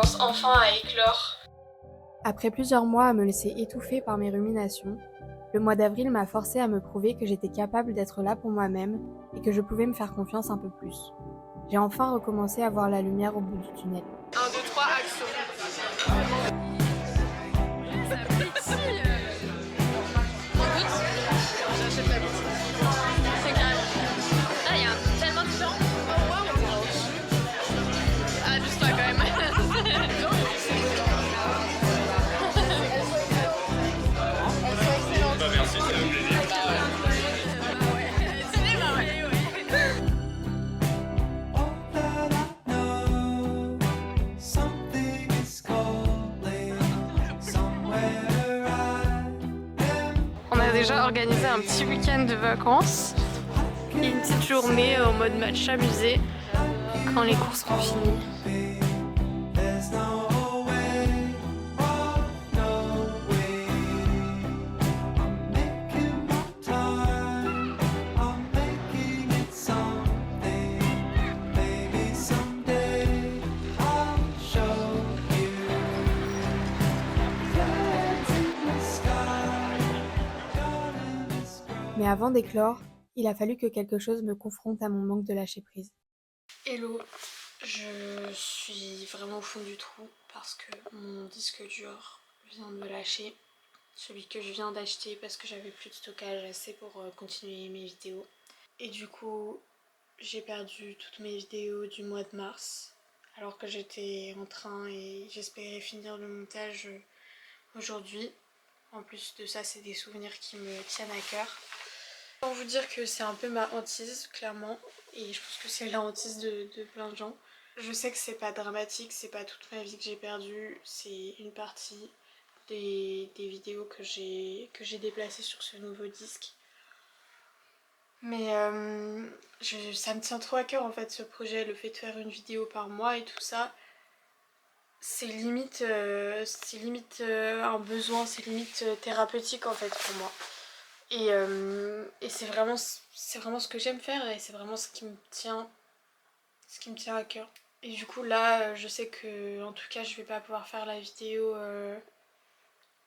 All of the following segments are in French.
commence enfin à éclore. Après plusieurs mois à me laisser étouffer par mes ruminations, le mois d'avril m'a forcé à me prouver que j'étais capable d'être là pour moi-même et que je pouvais me faire confiance un peu plus. J'ai enfin recommencé à voir la lumière au bout du tunnel. 1, 2, 3, action. J'achète la boutique. C'est carré. Ah, il y a tellement de gens. Oh, wow. Ah, juste toi quand même. Merci, c'est un plaisir. On a déjà organisé un petit week-end de vacances et une petite journée en mode match amusé quand les cours seront finis. Mais avant d'éclore, il a fallu que quelque chose me confronte à mon manque de lâcher prise. Hello, je suis vraiment au fond du trou parce que mon disque dur vient de me lâcher. Celui que je viens d'acheter parce que j'avais plus de stockage assez pour continuer mes vidéos. Et du coup, j'ai perdu toutes mes vidéos du mois de mars alors que j'étais en train et j'espérais finir le montage aujourd'hui. En plus de ça, c'est des souvenirs qui me tiennent à cœur. Pour vous dire que c'est un peu ma hantise, clairement, et je pense que c'est la hantise de plein de gens. Je sais que c'est pas dramatique, c'est pas toute ma vie que j'ai perdue, c'est une partie des vidéos que j'ai déplacées sur ce nouveau disque. Mais ça me tient trop à cœur en fait ce projet, le fait de faire une vidéo par mois et tout ça. C'est limite un besoin, c'est limite thérapeutique en fait pour moi. Et c'est vraiment ce que j'aime faire et c'est vraiment ce qui me tient à cœur. Et du coup là, je sais que en tout cas je vais pas pouvoir faire la vidéo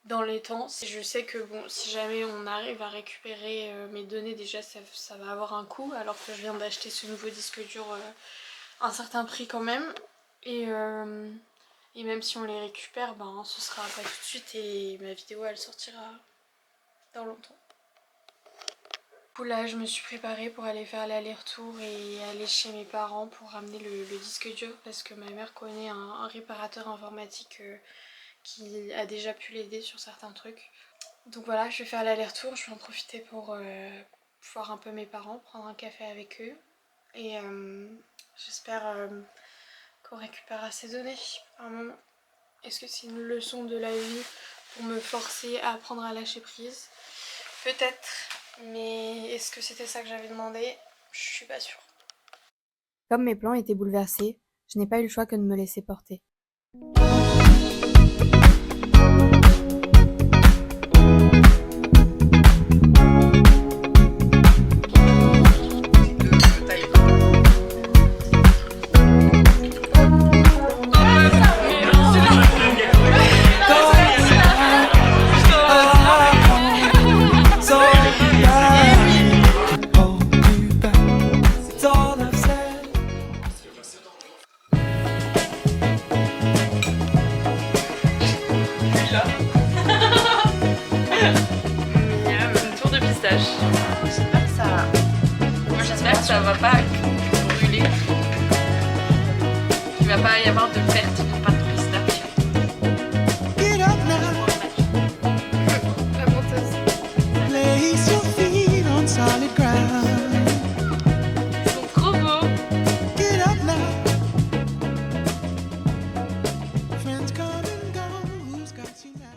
dans les temps. Je sais que bon, si jamais on arrive à récupérer mes données, déjà ça va avoir un coût alors que je viens d'acheter ce nouveau disque dur à un certain prix quand même. Et même si on les récupère, ben ce sera pas tout de suite et ma vidéo elle sortira dans longtemps. Du coup là je me suis préparée pour aller faire l'aller-retour et aller chez mes parents pour ramener le disque dur parce que ma mère connaît un réparateur informatique qui a déjà pu l'aider sur certains trucs. Donc voilà, je vais faire l'aller-retour, je vais en profiter pour voir un peu mes parents, prendre un café avec eux et j'espère qu'on récupérera ces données à un moment. Est-ce que c'est une leçon de la vie pour me forcer à apprendre à lâcher prise? Peut-être, mais est-ce que c'était ça que j'avais demandé? Je suis pas sûre. Comme mes plans étaient bouleversés, je n'ai pas eu le choix que de me laisser porter. Tour de pistache. J'espère que ça... Moi j'espère que ça va pas brûler. Il va pas y avoir de perte de pâte de pistache. La menteuse. Place your feet on solid ground. Ils sont trop beaux. Get up now. Friends come and go. Who's got you now?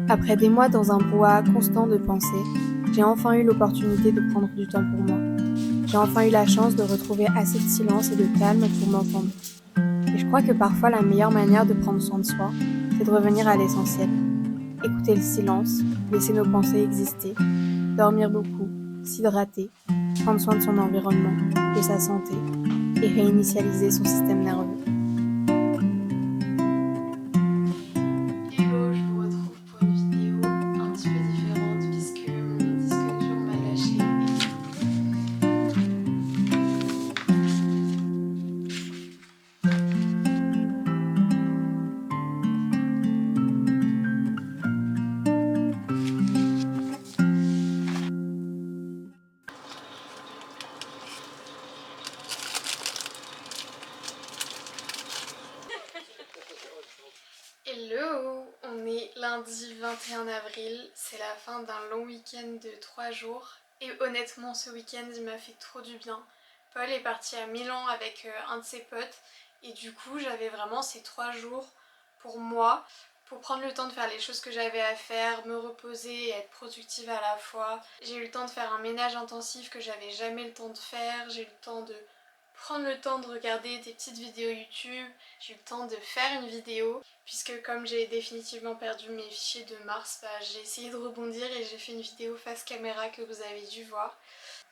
Après des mois dans un brouhaha constant de pensées, j'ai enfin eu l'opportunité de prendre du temps pour moi. J'ai enfin eu la chance de retrouver assez de silence et de calme pour m'entendre. Et je crois que parfois la meilleure manière de prendre soin de soi, c'est de revenir à l'essentiel. Écouter le silence, laisser nos pensées exister, dormir beaucoup, s'hydrater, prendre soin de son environnement, de sa santé et réinitialiser son système nerveux. Hello, je vous retrouve pour une vidéo un petit peu différente puisque mon disque dur m'a lâché. Hello, on est lundi 21 avril, c'est la fin d'un long week-end de 3 jours et honnêtement ce week-end il m'a fait trop du bien. Paul est parti à Milan avec un de ses potes et du coup j'avais vraiment ces 3 jours pour moi, pour prendre le temps de faire les choses que j'avais à faire, me reposer et être productive à la fois. J'ai eu le temps de faire un ménage intensif que j'avais jamais le temps de faire, j'ai eu le temps de prendre le temps de regarder des petites vidéos YouTube, j'ai eu le temps de faire une vidéo puisque comme j'ai définitivement perdu mes fichiers de mars, j'ai essayé de rebondir et j'ai fait une vidéo face caméra que vous avez dû voir.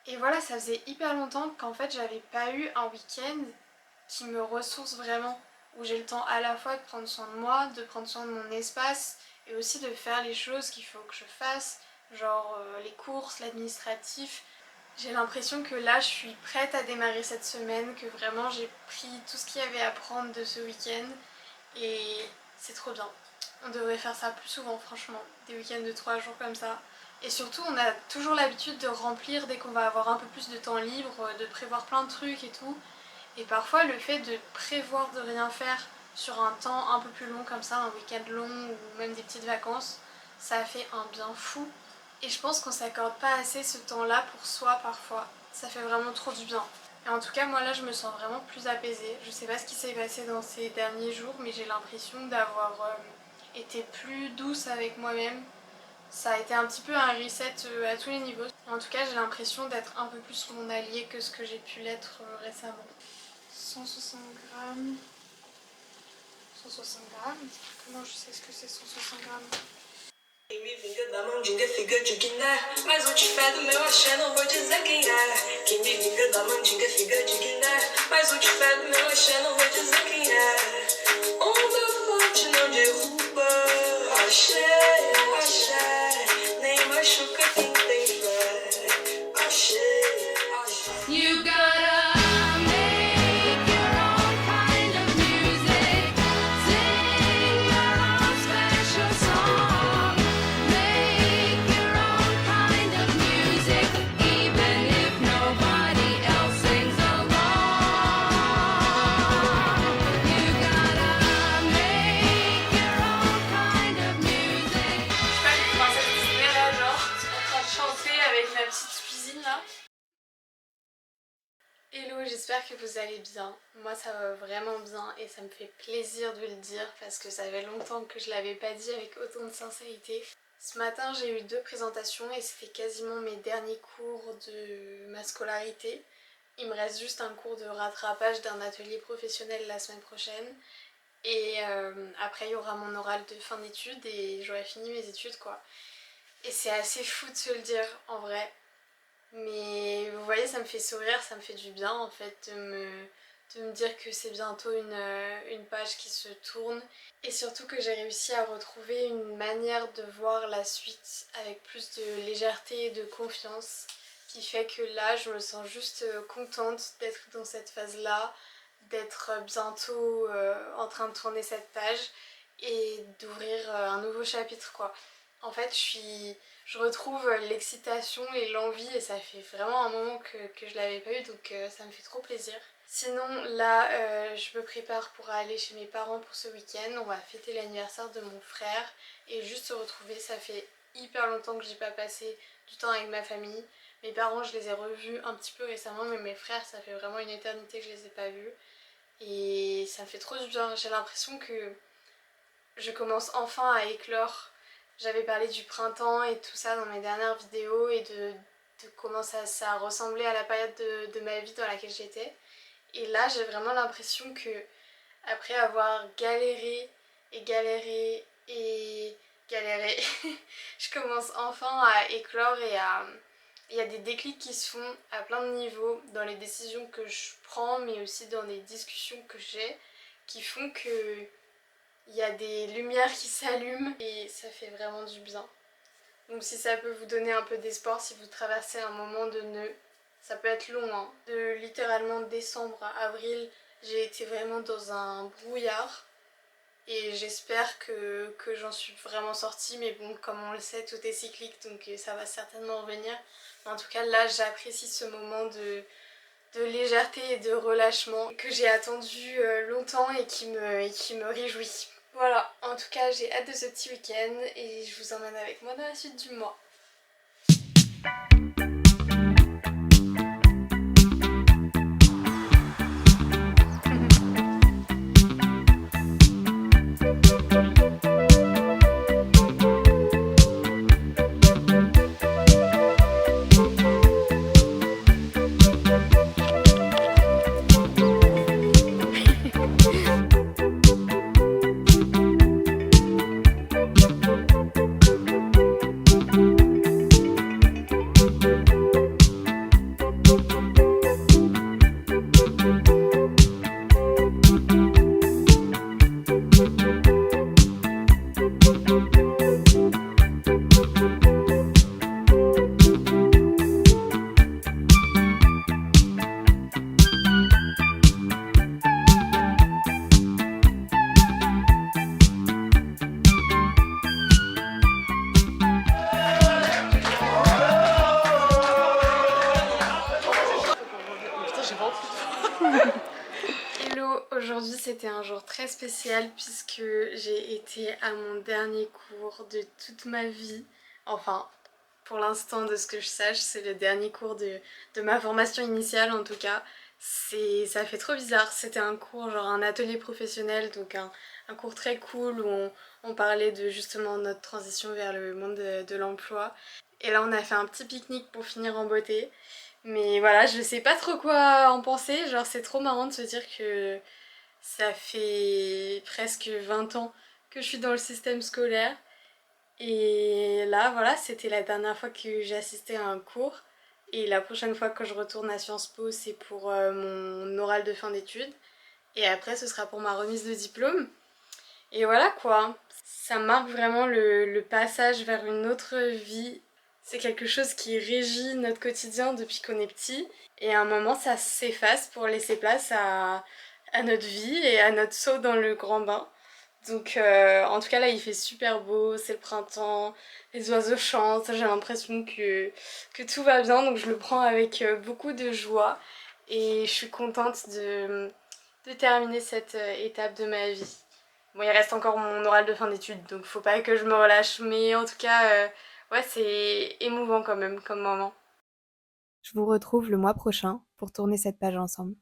Et voilà, ça faisait hyper longtemps qu'en fait j'avais pas eu un week-end qui me ressource vraiment, où j'ai le temps à la fois de prendre soin de moi, de prendre soin de mon espace et aussi de faire les choses qu'il faut que je fasse, genre les courses, l'administratif. J'ai l'impression que là je suis prête à démarrer cette semaine, que vraiment j'ai pris tout ce qu'il y avait à prendre de ce week-end et c'est trop bien. On devrait faire ça plus souvent franchement, des week-ends de 3 jours comme ça. Et surtout on a toujours l'habitude de remplir dès qu'on va avoir un peu plus de temps libre, de prévoir plein de trucs et tout. Et parfois le fait de prévoir de rien faire sur un temps un peu plus long comme ça, un week-end long ou même des petites vacances, ça fait un bien fou. Et je pense qu'on s'accorde pas assez ce temps-là pour soi parfois. Ça fait vraiment trop du bien. Et en tout cas, moi là, je me sens vraiment plus apaisée. Je sais pas ce qui s'est passé dans ces derniers jours, mais j'ai l'impression d'avoir été plus douce avec moi-même. Ça a été un petit peu un reset à tous les niveaux. En tout cas, j'ai l'impression d'être un peu plus mon allié que ce que j'ai pu l'être récemment. 160 grammes. 160 grammes? Comment je sais ce que c'est 160 grammes? Me vinga da mandinga, figa de Guiné. Mas o tifé do meu axé não vou dizer quem é. Quem me vinga da mandinga, figa de Guiné. Mas o tifé do meu axé não vou dizer quem é. Onda forte não derruba. Axé, axé. Nem machuca quem tem fé. Axé, axé. You gotta make your own kind of music. Sing your own special song. Make your own kind of music, even if nobody else sings along. You gotta make your own kind of music. Je sais pas, j'ai commencé à dessiner là, genre, en train de chanter avec ma petite cuisine là. Hello, j'espère que vous allez bien. Moi ça va vraiment bien et ça me fait plaisir de le dire parce que ça fait longtemps que je l'avais pas dit avec autant de sincérité. Ce matin j'ai eu 2 présentations et c'était quasiment mes derniers cours de ma scolarité. Il me reste juste un cours de rattrapage d'un atelier professionnel la semaine prochaine. Et après il y aura mon oral de fin d'études et j'aurai fini mes études quoi. Et c'est assez fou de se le dire en vrai. Mais vous voyez, ça me fait sourire, ça me fait du bien en fait de me dire que c'est bientôt une page qui se tourne. Et surtout que j'ai réussi à retrouver une manière de voir la suite avec plus de légèreté et de confiance. Qui fait que là, je me sens juste contente d'être dans cette phase-là, d'être bientôt en train de tourner cette page et d'ouvrir un nouveau chapitre quoi. En fait, je retrouve l'excitation et l'envie et ça fait vraiment un moment que je l'avais pas eu donc ça me fait trop plaisir. Sinon là je me prépare pour aller chez mes parents pour ce week-end, on va fêter l'anniversaire de mon frère et juste se retrouver, ça fait hyper longtemps que j'ai pas passé du temps avec ma famille. Mes parents je les ai revus un petit peu récemment mais mes frères ça fait vraiment une éternité que je les ai pas vus et ça me fait trop du bien, j'ai l'impression que je commence enfin à éclore. J'avais parlé du printemps et tout ça dans mes dernières vidéos et de comment ça ressemblait à la période de ma vie dans laquelle j'étais. Et là, j'ai vraiment l'impression que après avoir galéré et galéré et galéré, je commence enfin à éclore et il y a des déclics qui se font à plein de niveaux dans les décisions que je prends, mais aussi dans les discussions que j'ai, qui font que il y a des lumières qui s'allument et ça fait vraiment du bien. Donc si ça peut vous donner un peu d'espoir, si vous traversez un moment de nœud, ça peut être long, hein. De littéralement décembre à avril, j'ai été vraiment dans un brouillard. Et j'espère que j'en suis vraiment sortie, mais bon, comme on le sait, tout est cyclique, donc ça va certainement revenir. Mais en tout cas, là, j'apprécie ce moment de légèreté et de relâchement que j'ai attendu longtemps et qui me réjouit. Voilà, en tout cas, j'ai hâte de ce petit week-end et je vous emmène avec moi dans la suite du mois. Hello, aujourd'hui c'était un jour très spécial puisque j'ai été à mon dernier cours de toute ma vie. Enfin, pour l'instant, de ce que je sache, c'est le dernier cours de ma formation initiale en tout cas. Ça fait trop bizarre, c'était un cours, genre un atelier professionnel, donc un cours très cool où on parlait de justement notre transition vers le monde de l'emploi. Et là on a fait un petit pique-nique pour finir en beauté. Mais voilà, je sais pas trop quoi en penser, genre c'est trop marrant de se dire que ça fait presque 20 ans que je suis dans le système scolaire. Et là, voilà, c'était la dernière fois que j'ai assisté à un cours. Et la prochaine fois que je retourne à Sciences Po, c'est pour mon oral de fin d'études. Et après, ce sera pour ma remise de diplôme. Et voilà quoi, ça marque vraiment le passage vers une autre vie. C'est quelque chose qui régit notre quotidien depuis qu'on est petit. Et à un moment, ça s'efface pour laisser place à notre vie et à notre saut dans le grand bain. Donc en tout cas là il fait super beau, c'est le printemps, les oiseaux chantent, j'ai l'impression que tout va bien, donc je le prends avec beaucoup de joie et je suis contente de terminer cette étape de ma vie. Bon, il reste encore mon oral de fin d'études, donc faut pas que je me relâche, mais en tout cas ouais, c'est émouvant quand même comme moment. Je vous retrouve le mois prochain pour tourner cette page ensemble.